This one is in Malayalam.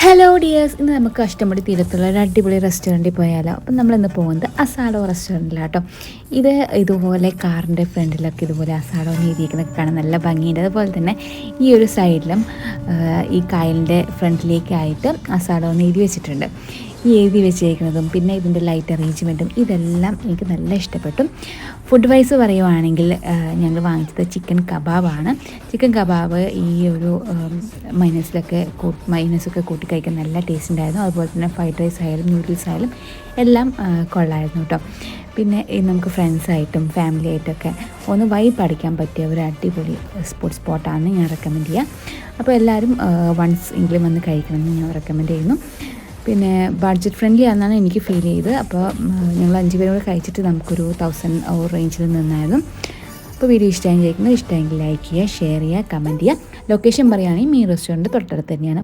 ഹലോ ഡിയേഴ്സ്, ഇന്ന് നമുക്ക് അഷ്ടമുടി തീരത്തുള്ള ഒരു അടിപൊളി റെസ്റ്റോറൻറ്റിൽ പോയാലോ. അപ്പം നമ്മളിന്ന് പോകുന്നത് അസാഡോ റെസ്റ്റോറൻറ്റിലാട്ടോ. ഇത് ഇതുപോലെ കാറിൻ്റെ ഫ്രണ്ടിലൊക്കെ ഇതുപോലെ അസാഡോ എഴുതിയിരിക്കുന്നതൊക്കെ കാണാൻ നല്ല ഭംഗിയുണ്ട്. അതുപോലെ തന്നെ ഈ ഒരു സൈഡിലും ഈ കായലിൻ്റെ ഫ്രണ്ടിലേക്കായിട്ട് അസാഡോ എഴുതി വെച്ചിട്ടുണ്ട്. ഈ എഴുതി വെച്ചേക്കുന്നതും പിന്നെ ഇതിൻ്റെ ലൈറ്റ് അറേഞ്ച്മെൻറ്റും ഇതെല്ലാം എനിക്ക് നല്ല ഇഷ്ടപ്പെട്ടു. ഫുഡ് വൈസ് പറയുവാണെങ്കിൽ ഞങ്ങൾ വാങ്ങിച്ചത് ചിക്കൻ കബാബാണ്. ചിക്കൻ കബാബ് ഈ ഒരു മൈനസൊക്കെ കൂട്ടി കഴിക്കാൻ നല്ല ടേസ്റ്റ് ഉണ്ടായിരുന്നു. അതുപോലെ തന്നെ ഫ്രൈഡ് റൈസ് ആയാലും നൂഡിൽസ് ആയാലും എല്ലാം കൊള്ളായിരുന്നു കേട്ടോ. പിന്നെ നമുക്ക് ഫ്രണ്ട്സായിട്ടും ഫാമിലി ആയിട്ടൊക്കെ ഒന്ന് വൈബ് അടിക്കാൻ പറ്റിയ ഒരു അടിപൊളി സ്പോട്ടാണെന്ന് ഞാൻ റെക്കമെൻഡ് ചെയ്യാം. അപ്പോൾ എല്ലാവരും വൺസ് എങ്കിലും വന്ന് കഴിക്കണമെന്ന് ഞാൻ റെക്കമെൻഡ് ചെയ്യുന്നു. പിന്നെ ബഡ്ജറ്റ് ഫ്രണ്ട്ലി ആണെന്നാണ് എനിക്ക് ഫീൽ ചെയ്തത്. അപ്പോൾ ഞങ്ങൾ 5 പേരും കൂടെ കഴിച്ചിട്ട് നമുക്കൊരു 1000 റേഞ്ചിൽ നിന്നായിരുന്നു. അപ്പോൾ വീഡിയോ ഇഷ്ടമെങ്കിൽ ലൈക്ക് ചെയ്യുക, ഷെയർ ചെയ്യുക, കമൻറ്റ് ചെയ്യുക. ലൊക്കേഷൻ പറയുകയാണെങ്കിൽ മീൻ റെസ്റ്റോറൻറ്റ് തൊട്ടടുത്ത് തന്നെയാണ്.